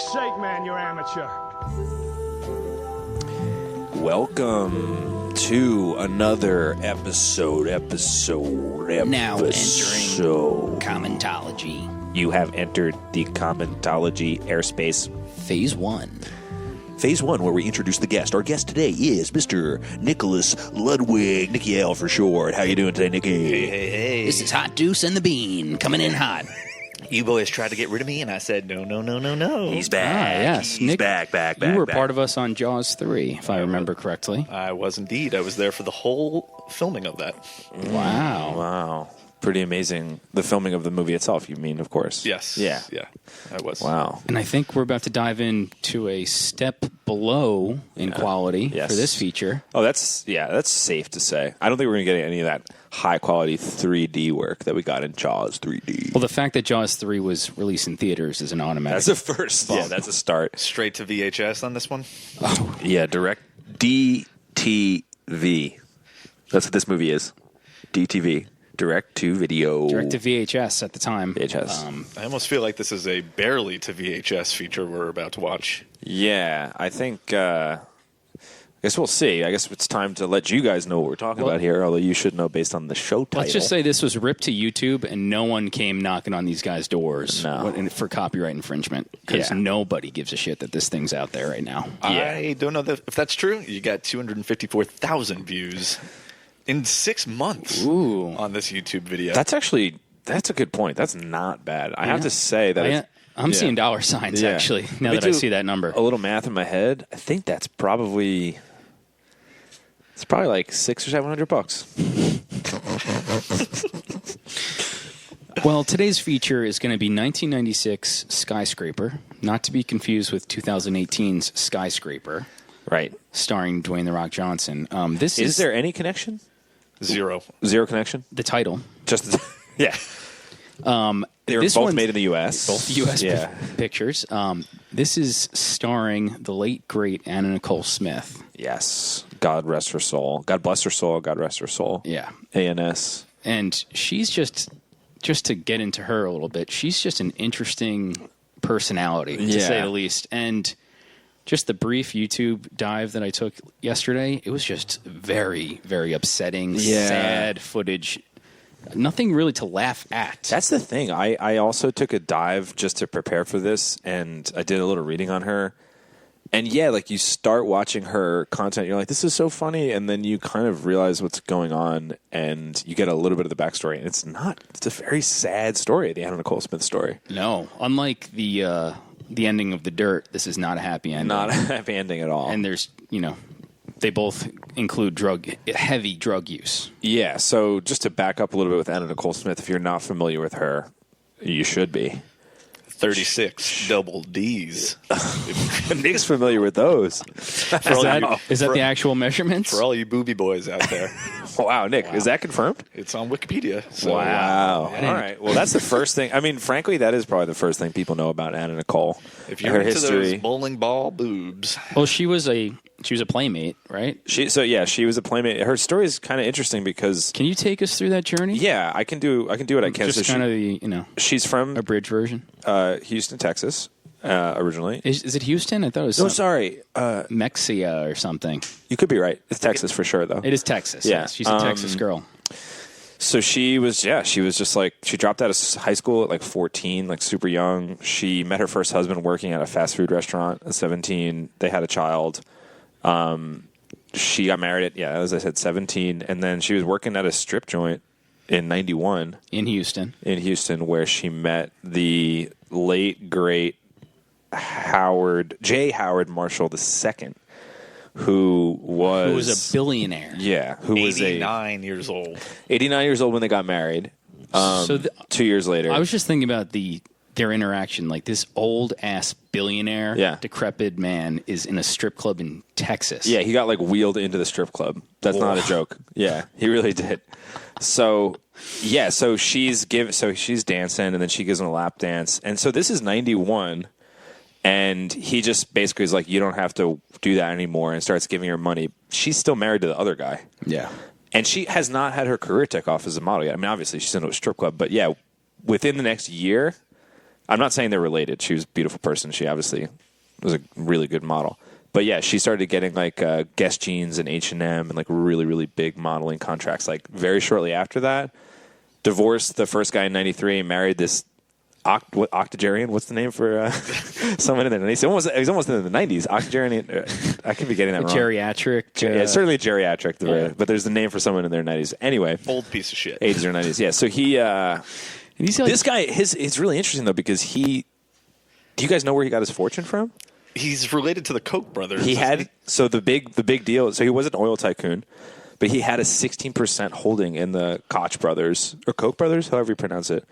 fuck's sake, man, you're amateur. Welcome to another episode. Now entering Commentology. You have entered the Commentology airspace. Phase 1. Phase 1, where we introduce the guest. Our guest today is Mr. Nicholas Ludwig, Nicky L for short. How you doing today, Nicky? Hey. This is Hot Deuce and the Bean, coming in hot. You boys tried to get rid of me, and I said, no. He's back. Yes, He's Nick, back. You were part of us on Jaws 3, if I remember correctly. I was indeed. I was there for the whole filming of that. Wow. Pretty amazing. The filming of the movie itself, you mean, of course. Yes. Yeah, I was. Wow. And I think we're about to dive into a step below in quality for this feature. Oh, that's safe to say. I don't think we're going to get any of that high-quality 3D work that we got in Jaws 3D. Well, the fact that Jaws 3 was released in theaters is an automatic. That's a first. bump. Yeah, that's a start. Straight to VHS on this one? Yeah, direct DTV. That's what this movie is. DTV. Direct to video. Direct to VHS at the time. VHS. I almost feel like this is a barely to VHS feature we're about to watch. Yeah, I think... I guess we'll see. I guess it's time to let you guys know what we're talking about here, although you should know based on the show title. Let's just say this was ripped to YouTube, and no one came knocking on these guys' doors for copyright infringement, because nobody gives a shit that this thing's out there right now. I don't know if that's true. You got 254,000 views in 6 months on this YouTube video. That's a good point. That's not bad. I have to say that I'm seeing dollar signs, actually, now that I see that number. A little math in my head. I think that's probably... It's probably like $600 or $700. Well, today's feature is going to be 1996 Skyscraper, not to be confused with 2018's Skyscraper. Right. Starring Dwayne "The Rock" Johnson. Is there any connection? Zero connection? The title. Just yeah. They were both made in the U.S. Both U.S. pictures. This is starring the late, great Anna Nicole Smith. Yes. God rest her soul. God bless her soul. God rest her soul. Yeah. ANS. And she's just to get into her a little bit, she's just an interesting personality, to say the least. And just the brief YouTube dive that I took yesterday, it was just very, very upsetting, sad footage. Nothing really to laugh at. That's the thing. I also took a dive just to prepare for this, and I did a little reading on her. And you start watching her content, you're like, this is so funny, and then you kind of realize what's going on, and you get a little bit of the backstory. And it's a very sad story, the Anna Nicole Smith story. No. Unlike the ending of The Dirt, this is not a happy ending. Not a happy ending at all. And there's, they both include heavy drug use. Yeah, so just to back up a little bit with Anna Nicole Smith, if you're not familiar with her, you should be. 36 double Ds. Nick's familiar with those. Is that the actual measurements? For all you booby boys out there. Wow, Nick, is that confirmed? It's on Wikipedia. So, wow. All right. Well, that's the first thing. I mean, frankly, that is probably the first thing people know about Anna Nicole. If you're into those bowling ball boobs. Well, she was a playmate, right? She was a playmate. Her story is kind of interesting because... Can you take us through that journey? Yeah, I can do what I can. Just kind of she's from... abridged version? Houston, Texas, originally. Is it Houston? I thought it was... No, sorry. Mexia or something. You could be right. It's Texas for sure, though. It is Texas. Yeah. Yes. She's a Texas girl. So she was just like, she dropped out of high school at like 14, like super young. She met her first husband working at a fast food restaurant at 17. They had a child. She got married at, as I said, 17. And then she was working at a strip joint in 91. In Houston, where she met the late, great J. Howard Marshall II, who was a billionaire. Yeah. Who was 89 years old. 89 years old when they got married. 2 years later. I was just thinking about their interaction. Like, this old-ass billionaire, decrepit man is in a strip club in Texas. Yeah, he got, wheeled into the strip club. That's not a joke. Yeah, he really did. So she's dancing, and then she gives him a lap dance. And so this is 91, and he just basically is like, you don't have to do that anymore, and starts giving her money. She's still married to the other guy. Yeah. And she has not had her career take off as a model yet. I mean, obviously, she's in a strip club, but within the next year... I'm not saying they're related. She was a beautiful person. She obviously was a really good model. But yeah, she started getting like Guess jeans and H&M and like really, really big modeling contracts. Like very shortly after that, divorced the first guy in 93, married this octogenarian. What's the name for someone in the 90s? He's almost in the 90s. Octogenarian. I could be getting that wrong. Geriatric. Yeah, certainly geriatric. Yeah. But there's the name for someone in their 90s. Anyway. Old piece of shit. 80s or 90s. Yeah. So he. This guy, it's really interesting though because he. Do you guys know where he got his fortune from? He's related to the Koch brothers. He had the big deal. So he was an oil tycoon, but he had a 16% holding in the Koch brothers or Koch brothers, however you pronounce it,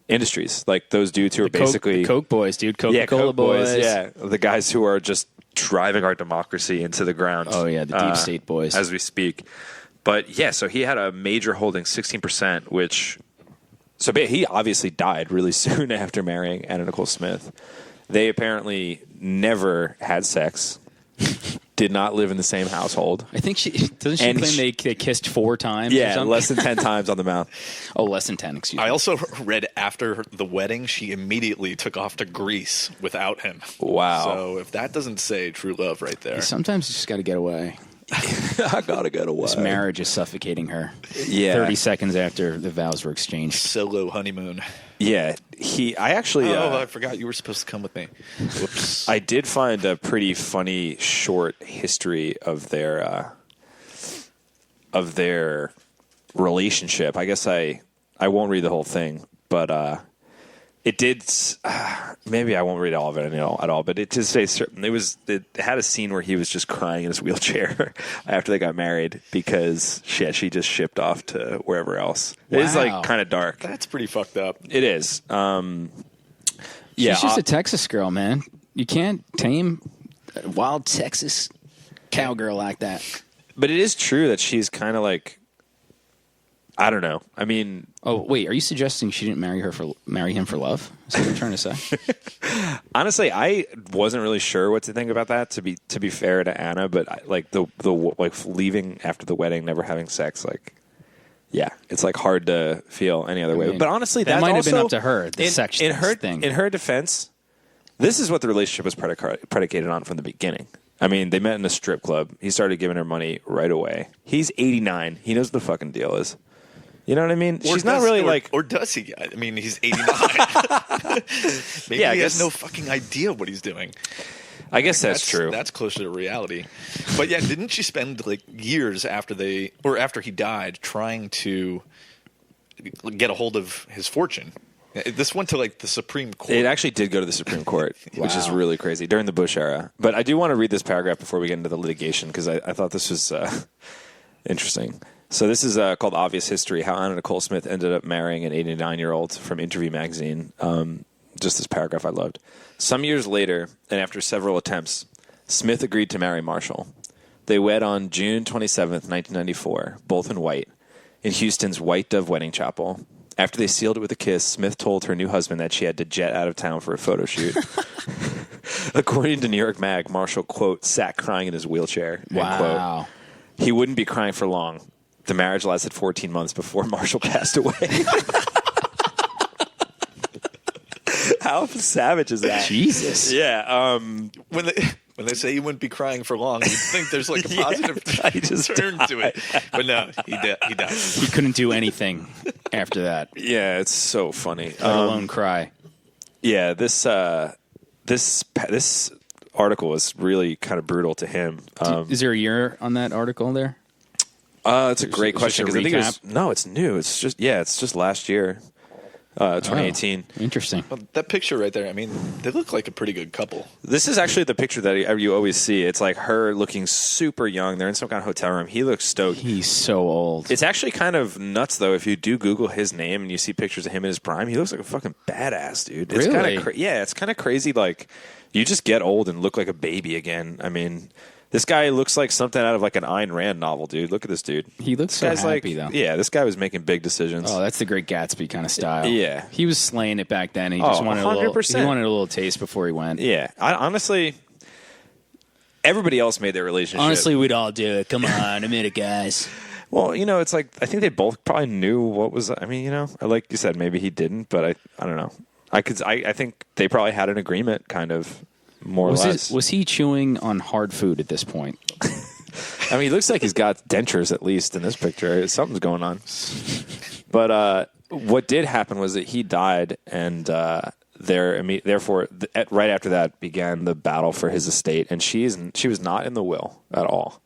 industries. Like those dudes who are basically the Koch boys, dude. Coca-Cola boys. Yeah, the guys who are just driving our democracy into the ground. Oh yeah, the deep state boys as we speak. But yeah, so he had a major holding, 16%, which so he obviously died really soon after marrying Anna Nicole Smith. They apparently never had sex, did not live in the same household. I think doesn't she claim they kissed 4 times? Yeah, or something? less than 10 times on the mouth. Oh, less than 10. Excuse me. I also read after the wedding, she immediately took off to Greece without him. Wow. So if that doesn't say true love right there, sometimes you just got to get away. I gotta get away. This marriage is suffocating her. Yeah. 30 seconds after the vows were exchanged. solo honeymoon. Yeah, I actually. I forgot you were supposed to come with me. Whoops. I did find a pretty funny short history of their relationship. I guess I won't read the whole thing, but it did. Maybe I won't read all of it at all. But it just says it had a scene where he was just crying in his wheelchair after they got married because she just shipped off to wherever else. Wow. It is like kind of dark. That's pretty fucked up. It is. Yeah, she's just a Texas girl, man. You can't tame a wild Texas cowgirl like that. But it is true that she's kind of like. I don't know. I mean, oh wait, are you suggesting she didn't marry him for love? Is that what you're trying to say? Honestly, I wasn't really sure what to think about that. To be fair to Anna, but like the leaving after the wedding, never having sex, like, yeah, it's like hard to feel any other way. But honestly, that might have been also, up to her. The sex thing. In her defense, this is what the relationship was predicated on from the beginning. I mean, they met in a strip club. He started giving her money right away. He's 89. He knows what the fucking deal is. You know what I mean? She's not really like... Or does he? I mean, he's 89. Maybe he has no fucking idea what he's doing. I guess that's true. That's closer to reality. But yeah, didn't she spend like years after he died trying to get a hold of his fortune? This went to like the Supreme Court. It actually did go to the Supreme Court, which is really crazy, during the Bush era. But I do want to read this paragraph before we get into the litigation because I thought this was interesting. So this is called Obvious History, how Anna Nicole Smith ended up marrying an 89-year-old from Interview magazine. Just this paragraph I loved. Some years later, and after several attempts, Smith agreed to marry Marshall. They wed on June 27th, 1994, both in white, in Houston's White Dove Wedding Chapel. After they sealed it with a kiss, Smith told her new husband that she had to jet out of town for a photo shoot. According to New York Mag, Marshall, quote, sat crying in his wheelchair, end quote. He wouldn't be crying for long. The marriage lasted 14 months before Marshall passed away. How savage is that? Jesus. Yeah. When they say you wouldn't be crying for long, you'd think there's like a positive turn to it. But no, he died. He couldn't do anything after that. Yeah, it's so funny. Let alone cry. Yeah, this article was really kind of brutal to him. Is there a year on that article there? It's a great question because I think it's new. It's just last year, 2018. Oh, interesting. Well, that picture right there. I mean, they look like a pretty good couple. This is actually the picture that you always see. It's like her looking super young. They're in some kind of hotel room. He looks stoked. He's so old. It's actually kind of nuts though. If you do Google his name and you see pictures of him in his prime, he looks like a fucking badass, dude. It's really? Kind of it's kind of crazy. Like you just get old and look like a baby again. I mean. This guy looks like something out of like an Ayn Rand novel, dude. Look at this dude. He looks so happy, though. Yeah, this guy was making big decisions. Oh, that's the Great Gatsby kind of style. Yeah. He was slaying it back then. He just wanted 100%. He wanted a little taste before he went. Yeah. Honestly, everybody else made their relationship. Honestly, we'd all do it. Come on, admit it, guys. Well, it's like I think they both probably knew what was. I mean, like you said, maybe he didn't, but I don't know. I think they probably had an agreement, kind of, more or less. Was he chewing on hard food at this point? I mean, he looks like he's got dentures, at least in this picture. Something's going on. But what did happen was that he died, and therefore, right after that began the battle for his estate. And she was not in the will at all.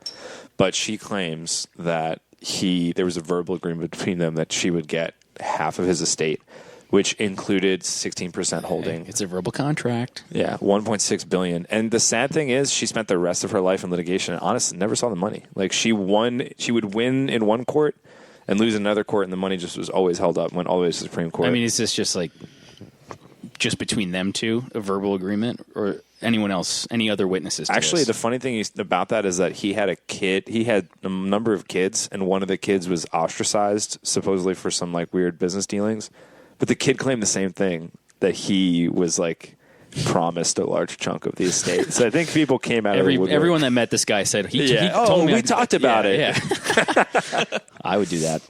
But she claims that there was a verbal agreement between them that she would get half of his estate, which included 16% holding. It's a verbal contract. Yeah, $1.6 billion. And the sad thing is, she spent the rest of her life in litigation and honestly never saw the money. Like, she would win in one court and lose in another court, and the money just was always held up, went all the way to the Supreme Court. I mean, is this just just between them two, a verbal agreement, or anyone else, any other witnesses to Actually, this? the funny thing about that is that he had a kid. He had a number of kids, and one of the kids was ostracized, supposedly for some weird business dealings. But the kid claimed the same thing, that he was promised a large chunk of the estate. So I think people came out of the woodwork. Everyone that met this guy said he told me we talked about it. Yeah. I would do that.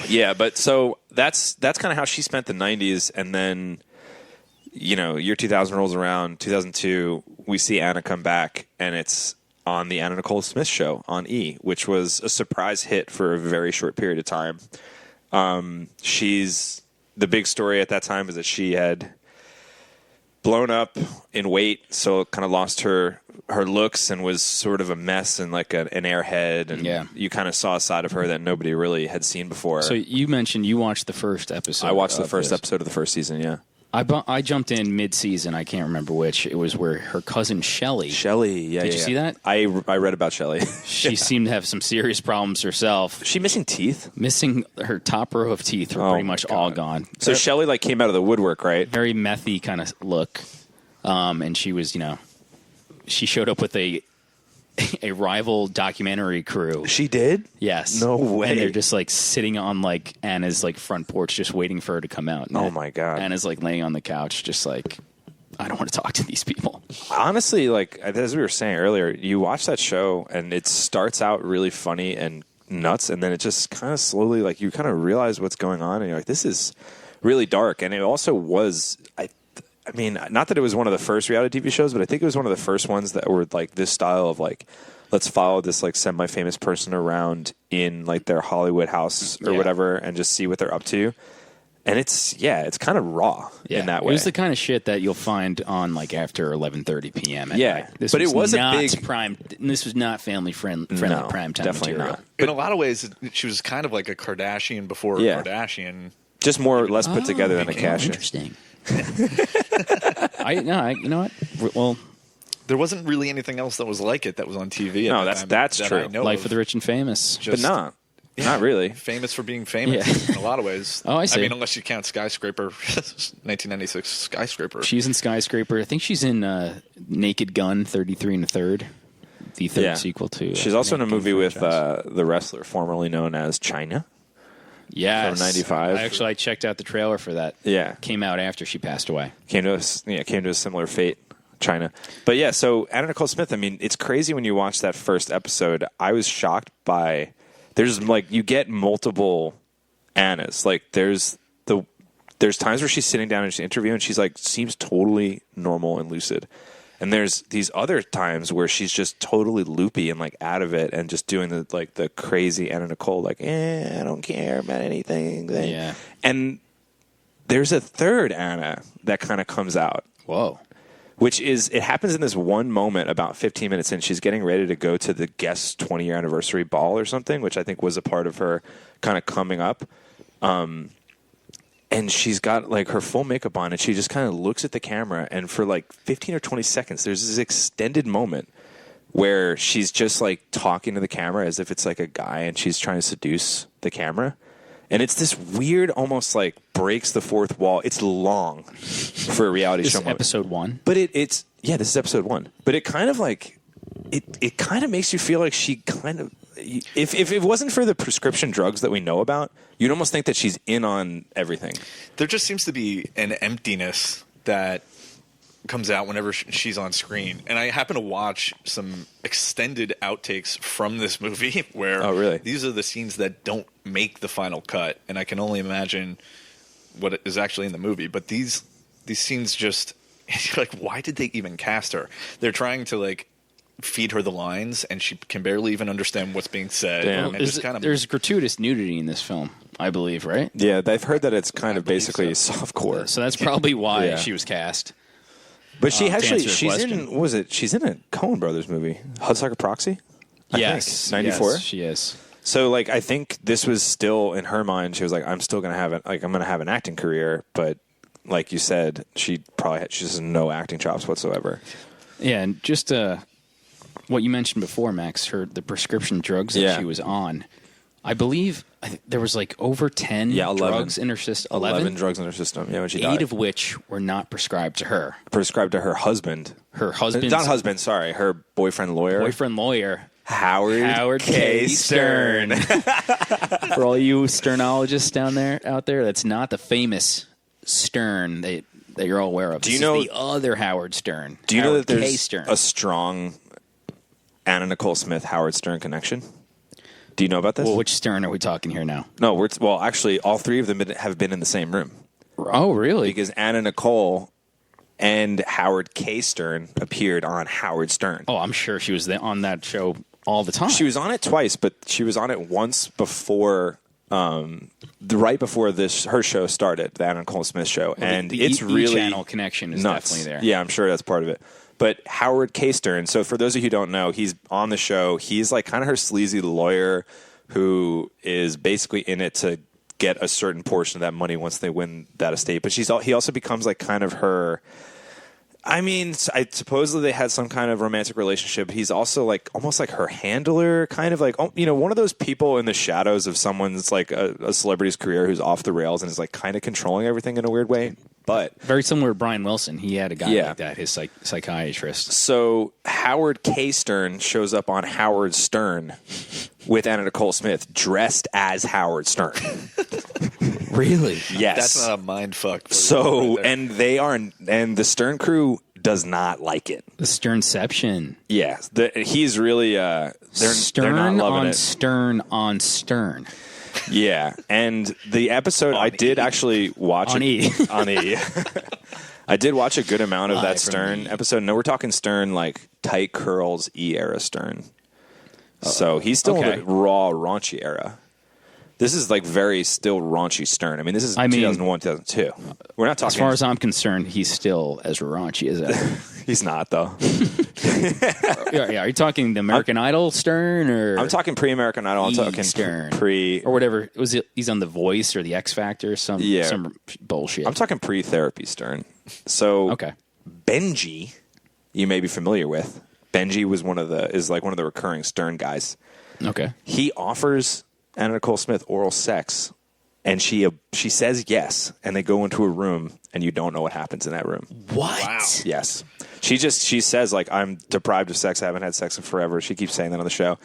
Yeah, but so that's kind of how she spent the 90s, and then year 2000 rolls around, 2002, we see Anna come back, and it's on the Anna Nicole Smith show on E, which was a surprise hit for a very short period of time. The big story at that time is that she had blown up in weight, so kind of lost her looks and was sort of a mess and an airhead, and you kind of saw a side of her that nobody really had seen before. So you mentioned you watched the first episode. I watched the first episode of the first season, yeah. I jumped in mid-season. I can't remember which. It was where her cousin Shelley. Yeah. Did you see that? I read about Shelley. She seemed to have some serious problems herself. Is she missing teeth? Missing her top row of teeth were pretty much all gone. So Shelley came out of the woodwork, right? Very methy kind of look. And she was, she showed up with a rival documentary crew. She did? Yes. No way. And they're just sitting on Anna's front porch, just waiting for her to come out. And oh my God. Anna's laying on the couch, just I don't want to talk to these people. Honestly, as we were saying earlier, you watch that show and it starts out really funny and nuts, and then it just kind of slowly, you kind of realize what's going on, and you're like, this is really dark. And it also was, I mean, not that it was one of the first reality TV shows, but I think it was one of the first ones that were this style of let's follow this semi-famous person around in their Hollywood house or whatever, and just see what they're up to. And it's kind of raw in that way. It was the kind of shit that you'll find on after 11:30 p.m. at night. But it was not a big prime. This was not family friendly prime time definitely material. not. In a lot of ways, she was kind of like a Kardashian before a Kardashian. Just more or less put together than a Kardashian. Interesting. You know what? Well, there wasn't really anything else that was like it that was on TV. No, that's true. I know Life of the Rich and Famous. But not really. Famous for being famous in a lot of ways. Oh, I see. I mean, unless you count Skyscraper, 1996 Skyscraper. She's in Skyscraper. I think she's in Naked Gun 33 and a third, the third sequel to. She's also in a movie with the wrestler formerly known as China. Yeah, from '95. I checked out the trailer for that. Yeah, came out after she passed away. Came to a similar fate, China. But yeah, so Anna Nicole Smith. I mean, it's crazy when you watch that first episode. I was shocked by there's you get multiple Annas. There's times where she's sitting down and she's interviewing, and she's seems totally normal and lucid. And there's these other times where she's just totally loopy and out of it, and just doing the crazy Anna Nicole, I don't care about anything. Yeah. And there's a third Anna that kind of comes out. Whoa. Which is, it happens in this one moment about 15 minutes in. She's getting ready to go to the guest's 20-year anniversary ball or something, which I think was a part of her kind of coming up. And she's got her full makeup on, and she just kind of looks at the camera, and for 15 or 20 seconds, there's this extended moment where she's just talking to the camera as if it's a guy, and she's trying to seduce the camera. And it's this weird, almost breaks the fourth wall. It's long for a reality show. This is episode 1? But this is episode 1. But it kind of it kind of makes you feel like she kind of, if it wasn't for the prescription drugs that we know about, you'd almost think that she's in on everything. There just seems to be an emptiness that comes out whenever she's on screen. And I happen to watch some extended outtakes from this movie where these are the scenes that don't make the final cut. And I can only imagine what is actually in the movie. But these these scenes just like, why did they even cast her? They're trying to like feed her the lines, and she can barely even understand what's being said. Damn. And just kind of There's gratuitous nudity in this film, I believe, right? Yeah, they've heard that it's kind of basically softcore. So that's probably why Yeah. she was cast. But she to actually, answer your she's in, question. what was it? She's in a Coen Brothers movie, Hudsucker Proxy? I Yes. think. 94? Yes, she is. So, like, I think this was still in her mind. She was like, I'm still going to have it. Like, I'm going to have an acting career. But like you said, she has no acting chops whatsoever. Yeah, and just what you mentioned before, Max, the prescription drugs that she was on. I believe there was like over 10 drugs in her system. 11 drugs in her system. Yeah, when she died. 8 of which were not prescribed to her. Prescribed to her husband. Her husband. Not husband, sorry. Her boyfriend lawyer. Howard K. Stern. For all you sternologists out there, that's not the famous Stern that you're all aware of. Do you This know is the other Howard Stern? Do you know Howard that K. there's Stern. a strong Anna Nicole Smith Howard Stern connection? Do you know about this? Well, which Stern are we talking here now? No, actually, all three of them have been in the same room Oh, really? because Anna Nicole and Howard K. Stern appeared on Howard Stern. Oh, I'm sure she was on that show all the time. She was on it twice, but she was on it once before, right before her show started, the Anna Nicole Smith show, and it's really channel connection is nuts. definitely there. Yeah, I'm sure that's part of it. But Howard K. Stern, so for those of you who don't know, he's on the show. He's like kind of her sleazy lawyer who is basically in it to get a certain portion of that money once they win that estate. But he also becomes like kind of her. I mean, supposedly they had some kind of romantic relationship. He's also like almost like her handler, kind of like, one of those people in the shadows of someone's like a celebrity's career who's off the rails and is like kind of controlling everything in a weird way. But very similar to Brian Wilson. He had a guy Yeah. like that, his psychiatrist. so Howard K. Stern shows up on Howard Stern with Anna Nicole Smith dressed as Howard Stern. Really? Yes. That's not a mind fuck. So, right there. and the Stern crew does not like it. The Sternception. Yeah, he's really they're Stern not loving on it. Stern on Stern. Yeah, and the episode I did actually watch On E. on E. I did watch a good amount of that Live from Stern E. episode. No, we're talking Stern like tight curls E era Stern. So he's still okay. in the raw raunchy era. This is like very still raunchy Stern. I mean, this is 2001, 2002. We're not talking. As far as I'm concerned, he's still as raunchy as ever. He's not though. Yeah, are you talking the American Idol Stern, or I'm talking pre-American Idol. I'm E talking Stern pre or whatever? He's on The Voice or The X Factor? Some bullshit. I'm talking pre-therapy Stern. So okay. Benji, you may be familiar with. Benji was one of the recurring Stern guys. Okay. He offers Anna Nicole Smith oral sex, and she says yes, and they go into a room, and you don't know what happens in that room. What? Wow. Yes. She says, like, I'm deprived of sex. I haven't had sex in forever. She keeps saying that on the show.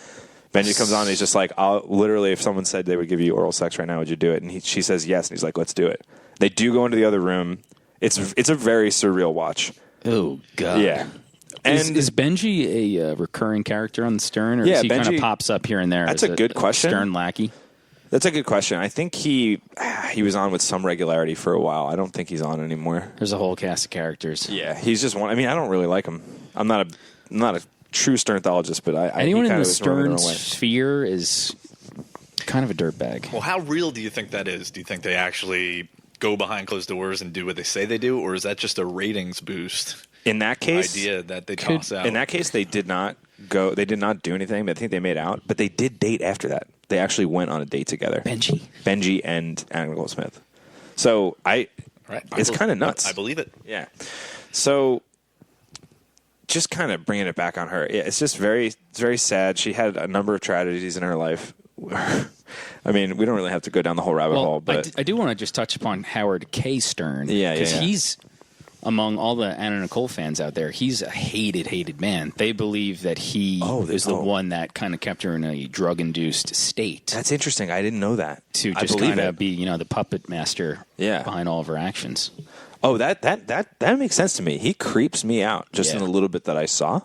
Benji comes on, and he's just like, literally, if someone said they would give you oral sex right now, would you do it? And she says yes, and he's like, let's do it. They do go into the other room. It's a very surreal watch. Oh, God. Yeah. And Is Benji a recurring character on Stern, or Yeah, he kind of Benji- pops up here and there? That's as a good question. Stern lackey. That's a good question. I think he was on with some regularity for a while. I don't think he's on anymore. There's a whole cast of characters. Yeah, he's just one. I mean, I don't really like him. I'm not a true Sternathologist, but Anyone he in kind the of is running Stern their own way. sphere is kind of a dirtbag. Well, how real do you think that is? Do you think they actually go behind closed doors and do what they say they do, or is that just a ratings boost In that case, idea that they toss out? in that case, they did not go. They did not do anything. I think they made out, but they did date after that. They actually went on a date together. Benji and Anna Nicole Smith. So it's kind of nuts. I believe it. Yeah. So just kind of bringing it back on her. Yeah, it's just very, very sad. She had a number of tragedies in her life. I mean, we don't really have to go down the whole rabbit hole, but I do want to just touch upon Howard K. Stern. Yeah. Because he's, among all the Anna Nicole fans out there, he's a hated man. They believe that he is the one that kind of kept her in a drug-induced state. That's interesting. I didn't know that. To I just believe kind of it. be, the puppet master Yeah. behind all of her actions. Oh, that makes sense to me. He creeps me out just in a little bit that I saw.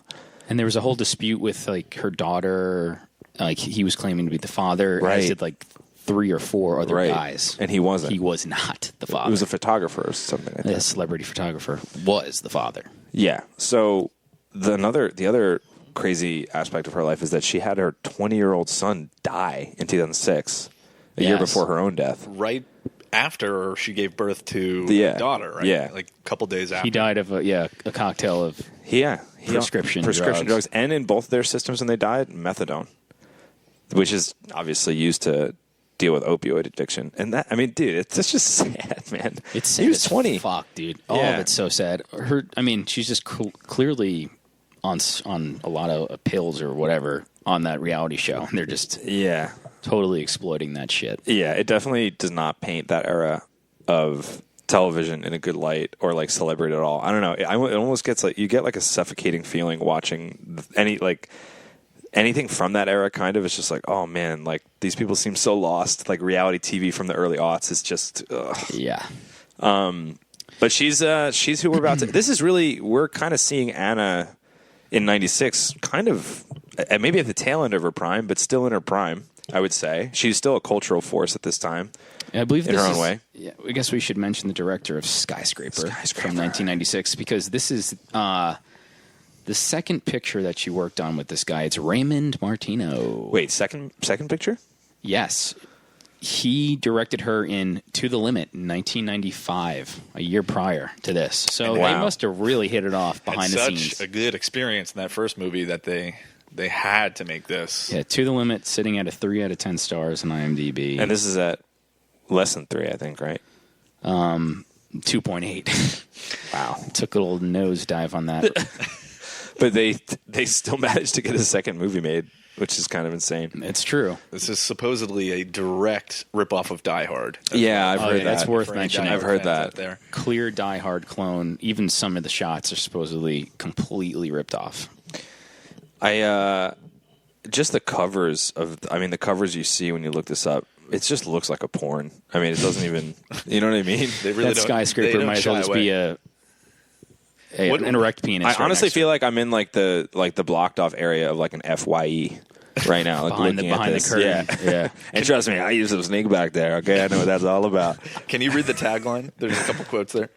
And there was a whole dispute with like her daughter. Like he was claiming to be the father, Right. as did like 3 or 4 other guys. And he wasn't. He was not the father. He was a photographer or something like that. A celebrity photographer was the father. Yeah. So the other crazy aspect of her life is that she had her 20-year-old son die in 2006, a year before her own death. Right after she gave birth to a daughter, right? Yeah. Like a couple days after. He died of a cocktail of prescription drugs. And in both their systems when they died, methadone, which is obviously used to deal with opioid addiction. And that, I mean, dude, it's just sad, man. It's sad. He was 20. Fuck, dude. All of it's so sad. She's just clearly on a lot of pills or whatever on that reality show. And they're just totally exploiting that shit. Yeah, it definitely does not paint that era of television in a good light or like celebrity at all. I don't know. It almost gets like you get like a suffocating feeling watching anything from that era. Kind of, it's just like, oh man, like these people seem so lost. Like reality TV from the early aughts is just But she's who we're about to. This is really we're kind of seeing Anna in '96, kind of maybe at the tail end of her prime, but still in her prime. I would say she's still a cultural force at this time. I believe in her own way. Yeah, I guess we should mention the director of Skyscraper from 1996 because this is the second picture that she worked on with this guy. It's Raymond Martino. Wait, second picture? Yes. He directed her in To the Limit in 1995, a year prior to this. So they must have really hit it off behind the scenes. Such a good experience in that first movie that they had to make this. Yeah, To the Limit, sitting at a 3 out of 10 stars on IMDb. And this is at less than 3, I think, right? 2.8. Wow. Took a little nosedive on that. But they still managed to get a second movie made, which is kind of insane. It's true. This is supposedly a direct ripoff of Die Hard. I've heard that. That's worth mentioning. I've heard that. There. Clear Die Hard clone. Even some of the shots are supposedly completely ripped off. Just the covers the covers you see when you look this up, it just looks like a porn. I mean, it doesn't even, you know what I mean? They really that Skyscraper might as well just be an erect penis. I honestly feel like I'm in like the blocked off area of like an FYE right now. Like behind the curtain. Yeah. And trust me, I use some sneak back there. Okay, I know what that's all about. Can you read the tagline? There's a couple quotes there.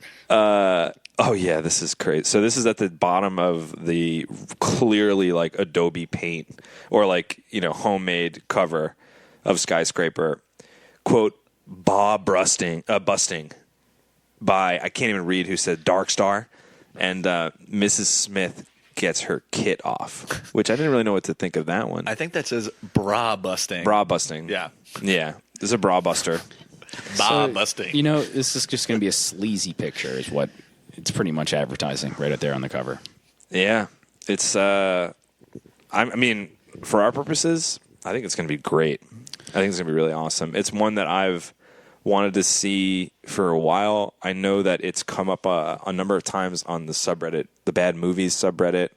Oh yeah, this is crazy. So this is at the bottom of the clearly like Adobe Paint or like, homemade cover of Skyscraper. Quote, busting by, I can't even read who said Dark Star. And Mrs. Smith gets her kit off, which I didn't really know what to think of that one. I think that says bra busting. Bra busting. Yeah. Yeah. This is a bra buster. Busting. This is just going to be a sleazy picture is what it's pretty much advertising right up there on the cover. Yeah. It's, for our purposes, I think it's going to be great. I think it's going to be really awesome. It's one that I've wanted to see for a while. I know that it's come up a number of times on the subreddit, the Bad Movies subreddit.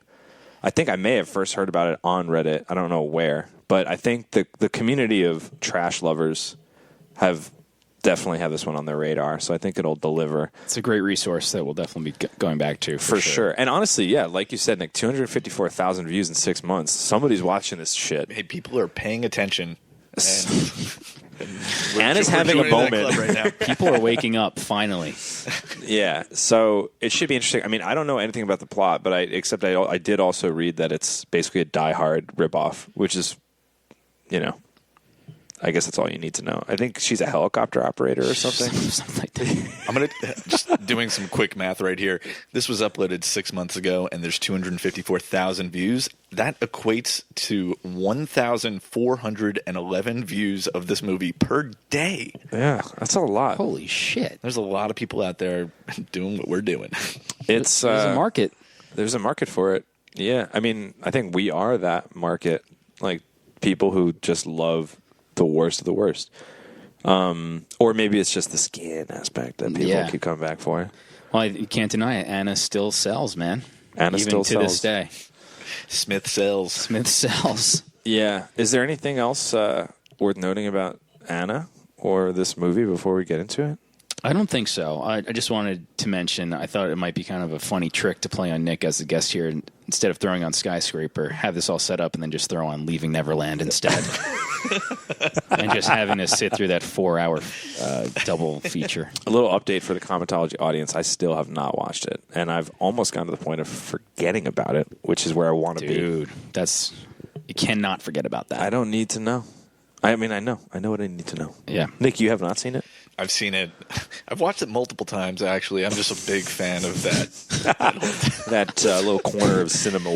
I think I may have first heard about it on Reddit. I don't know where. But I think the community of trash lovers definitely have this one on their radar. So I think it'll deliver. It's a great resource that we'll definitely be going back to. For sure. And honestly, yeah, like you said, Nick, 254,000 views in 6 months. Somebody's watching this shit. Hey, people are paying attention. Anna's having a moment right now. People are waking up finally. Yeah, so it should be interesting. I mean, I don't know anything about the plot, but I did also read that it's basically a Die Hard ripoff, which is, I guess that's all you need to know. I think she's a helicopter operator or something. Something like that. I'm just doing some quick math right here. This was uploaded 6 months ago, and there's 254,000 views. That equates to 1,411 views of this movie per day. Yeah, that's a lot. Holy shit. There's a lot of people out there doing what we're doing. There's a market. There's a market for it. Yeah, I mean, I think we are that market. Like, people who just love the worst of the worst. Or maybe it's just the skin aspect that people keep coming back for. Well, you can't deny it. Anna still sells, man. Anna Even still to sells. this day. Smith sells. Yeah. Is there anything else worth noting about Anna or this movie before we get into it? I don't think so. I just wanted to mention, I thought it might be kind of a funny trick to play on Nick as a guest here and instead of throwing on Skyscraper, have this all set up and then just throw on Leaving Neverland instead. And just having to sit through that 4-hour double feature. A little update for the Commentology audience. I still have not watched it, and I've almost gotten to the point of forgetting about it, which is where I want to be. Dude, you cannot forget about that. I don't need to know. I mean, I know what I need to know. Yeah. Nick, you have not seen it? I've seen it. I've watched it multiple times, actually. I'm just a big fan of that. That little corner of cinema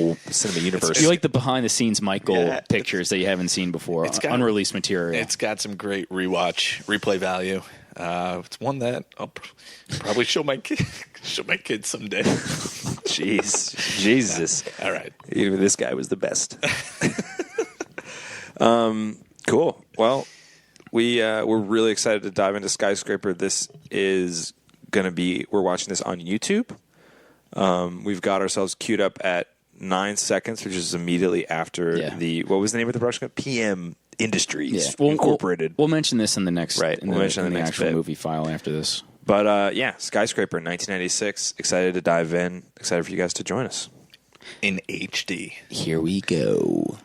universe. You like the behind-the-scenes Michael pictures that you haven't seen before, unreleased material. It's got some great replay value. It's one that I'll probably show my kids someday. Jesus. All right. Even this guy was the best. Cool. Well, we're really excited to dive into Skyscraper. This is going to be, we're watching this on YouTube. We've got ourselves queued up at 9 seconds, which is immediately after what was the name of the production? PM Industries Incorporated. We'll mention this in the next, right. in the actual movie file after this. But Skyscraper 1996. Excited to dive in. Excited for you guys to join us. In HD. Here we go.